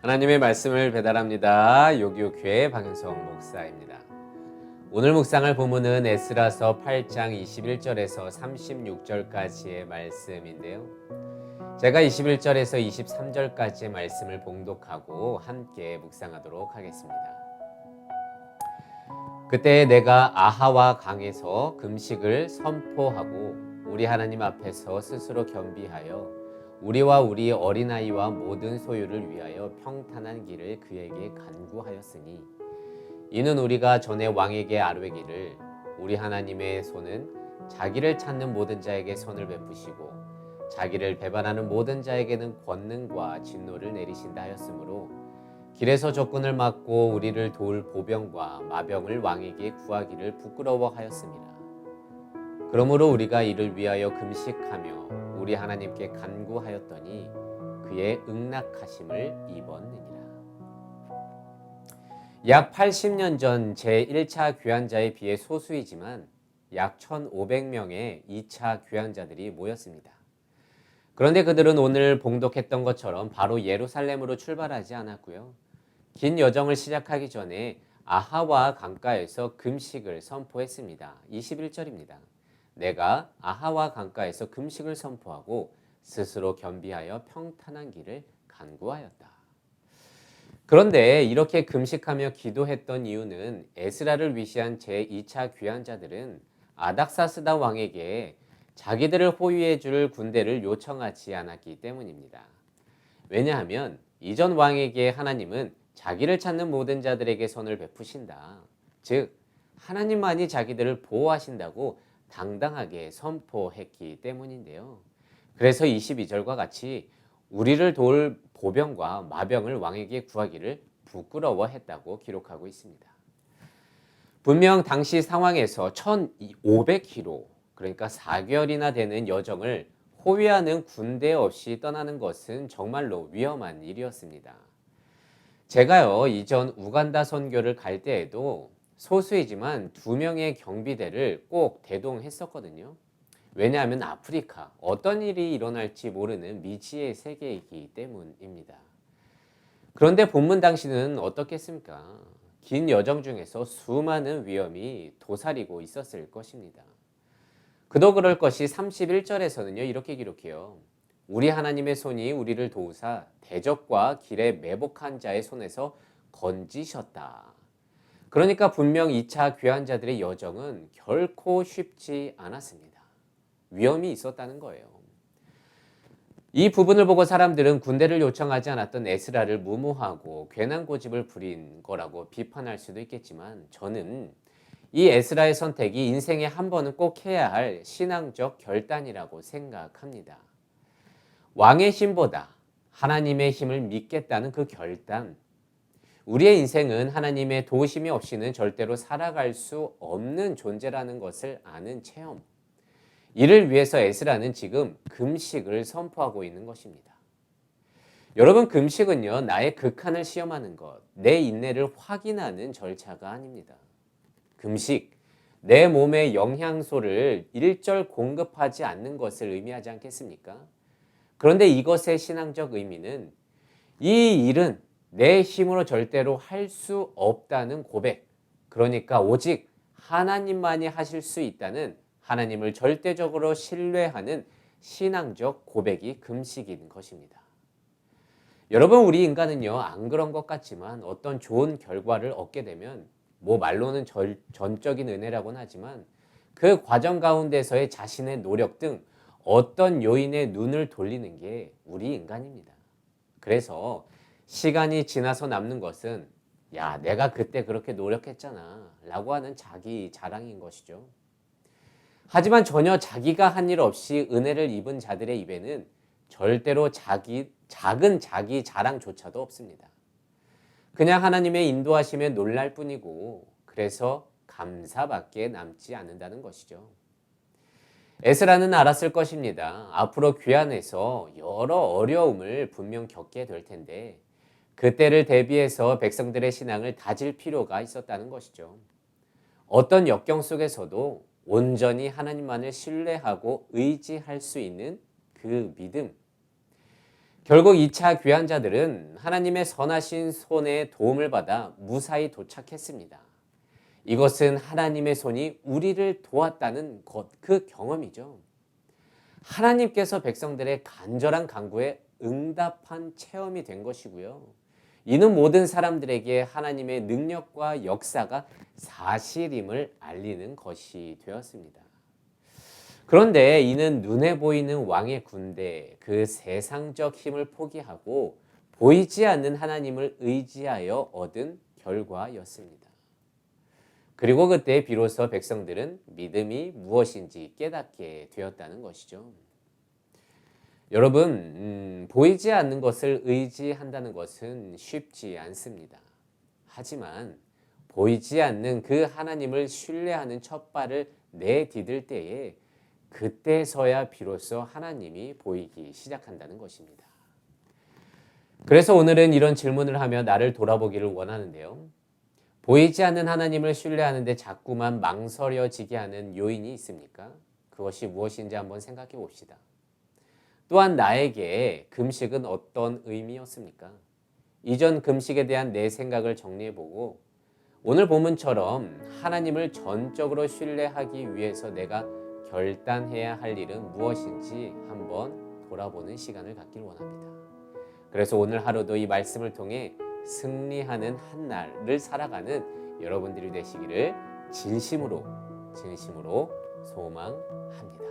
하나님의 말씀을 배달합니다. 요교교회 박윤성 목사입니다. 오늘 묵상할 본문은 에스라서 8장 21절에서 36절까지의 말씀인데요. 제가 21절에서 23절까지의 말씀을 봉독하고 함께 묵상하도록 하겠습니다. 그때 내가 아하와 강에서 금식을 선포하고 우리 하나님 앞에서 스스로 겸비하여 우리와 우리 어린아이와 모든 소유를 위하여 평탄한 길을 그에게 간구하였으니 이는 우리가 전에 왕에게 아뢰기를 우리 하나님의 손은 자기를 찾는 모든 자에게 선을 베푸시고 자기를 배반하는 모든 자에게는 권능과 진노를 내리신다 하였으므로 길에서 적군을 막고 우리를 도울 보병과 마병을 왕에게 구하기를 부끄러워하였습니다. 그러므로 우리가 이를 위하여 금식하며 우리 하나님께 간구하였더니 그의 응낙하심을 입었느니라. 약 80년 전 제1차 귀환자에 비해 소수이지만 약 1,500명의 2차 귀환자들이 모였습니다. 그런데 그들은 오늘 봉독했던 것처럼 바로 예루살렘으로 출발하지 않았고요. 긴 여정을 시작하기 전에 아하와 강가에서 금식을 선포했습니다. 21절입니다. 내가 아하와 강가에서 금식을 선포하고 스스로 겸비하여 평탄한 길을 간구하였다. 그런데 이렇게 금식하며 기도했던 이유는 에스라를 위시한 제2차 귀환자들은 아닥사스다 왕에게 자기들을 호위해 줄 군대를 요청하지 않았기 때문입니다. 왜냐하면 이전 왕에게 하나님은 자기를 찾는 모든 자들에게 선을 베푸신다. 즉 하나님만이 자기들을 보호하신다고 당당하게 선포했기 때문인데요. 그래서 22절과 같이 우리를 도울 보병과 마병을 왕에게 구하기를 부끄러워했다고 기록하고 있습니다. 분명 당시 상황에서 1,500km, 그러니까 4개월이나 되는 여정을 호위하는 군대 없이 떠나는 것은 정말로 위험한 일이었습니다. 제가요, 이전 우간다 선교를 갈 때에도 소수이지만 2명의 경비대를 꼭 대동했었거든요. 왜냐하면 아프리카, 어떤 일이 일어날지 모르는 미지의 세계이기 때문입니다. 그런데 본문 당시는 어떻겠습니까? 긴 여정 중에서 수많은 위험이 도사리고 있었을 것입니다. 그도 그럴 것이 31절에서는요, 이렇게 기록해요. 우리 하나님의 손이 우리를 도우사 대적과 길에 매복한 자의 손에서 건지셨다. 그러니까 분명 2차 귀환자들의 여정은 결코 쉽지 않았습니다. 위험이 있었다는 거예요. 이 부분을 보고 사람들은 군대를 요청하지 않았던 에스라를 무모하고 괜한 고집을 부린 거라고 비판할 수도 있겠지만 저는 이 에스라의 선택이 인생에 한 번은 꼭 해야 할 신앙적 결단이라고 생각합니다. 왕의 힘보다 하나님의 힘을 믿겠다는 그 결단, 우리의 인생은 하나님의 도우심이 없이는 절대로 살아갈 수 없는 존재라는 것을 아는 체험. 이를 위해서 에스라는 지금 금식을 선포하고 있는 것입니다. 여러분, 금식은요, 나의 극한을 시험하는 것, 내 인내를 확인하는 절차가 아닙니다. 금식, 내 몸에 영양소를 일절 공급하지 않는 것을 의미하지 않겠습니까? 그런데 이것의 신앙적 의미는 이 일은 내 힘으로 절대로 할 수 없다는 고백, 그러니까 오직 하나님만이 하실 수 있다는 하나님을 절대적으로 신뢰하는 신앙적 고백이 금식인 것입니다. 여러분, 우리 인간은요, 안 그런 것 같지만 어떤 좋은 결과를 얻게 되면 말로는 전적인 은혜라고는 하지만 그 과정 가운데서의 자신의 노력 등 어떤 요인에 눈을 돌리는 게 우리 인간입니다. 그래서 시간이 지나서 남는 것은 야, 내가 그때 그렇게 노력했잖아 라고 하는 자기 자랑인 것이죠. 하지만 전혀 자기가 한 일 없이 은혜를 입은 자들의 입에는 절대로 작은 자기 자랑조차도 없습니다. 그냥 하나님의 인도하심에 놀랄 뿐이고 그래서 감사밖에 남지 않는다는 것이죠. 에스라는 알았을 것입니다. 앞으로 귀환해서 여러 어려움을 분명 겪게 될 텐데 그때를 대비해서 백성들의 신앙을 다질 필요가 있었다는 것이죠. 어떤 역경 속에서도 온전히 하나님만을 신뢰하고 의지할 수 있는 그 믿음. 결국 2차 귀환자들은 하나님의 선하신 손에 도움을 받아 무사히 도착했습니다. 이것은 하나님의 손이 우리를 도왔다는 것, 그 경험이죠. 하나님께서 백성들의 간절한 간구에 응답한 체험이 된 것이고요. 이는 모든 사람들에게 하나님의 능력과 역사가 사실임을 알리는 것이 되었습니다. 그런데 이는 눈에 보이는 왕의 군대, 그 세상적 힘을 포기하고 보이지 않는 하나님을 의지하여 얻은 결과였습니다. 그리고 그때 비로소 백성들은 믿음이 무엇인지 깨닫게 되었다는 것이죠. 여러분, 보이지 않는 것을 의지한다는 것은 쉽지 않습니다. 하지만 보이지 않는 그 하나님을 신뢰하는 첫 발을 내디딜 때에 그때서야 비로소 하나님이 보이기 시작한다는 것입니다. 그래서 오늘은 이런 질문을 하며 나를 돌아보기를 원하는데요. 보이지 않는 하나님을 신뢰하는데 자꾸만 망설여지게 하는 요인이 있습니까? 그것이 무엇인지 한번 생각해 봅시다. 또한 나에게 금식은 어떤 의미였습니까? 이전 금식에 대한 내 생각을 정리해보고 오늘 본문처럼 하나님을 전적으로 신뢰하기 위해서 내가 결단해야 할 일은 무엇인지 한번 돌아보는 시간을 갖기를 원합니다. 그래서 오늘 하루도 이 말씀을 통해 승리하는 한 날을 살아가는 여러분들이 되시기를 진심으로 소망합니다.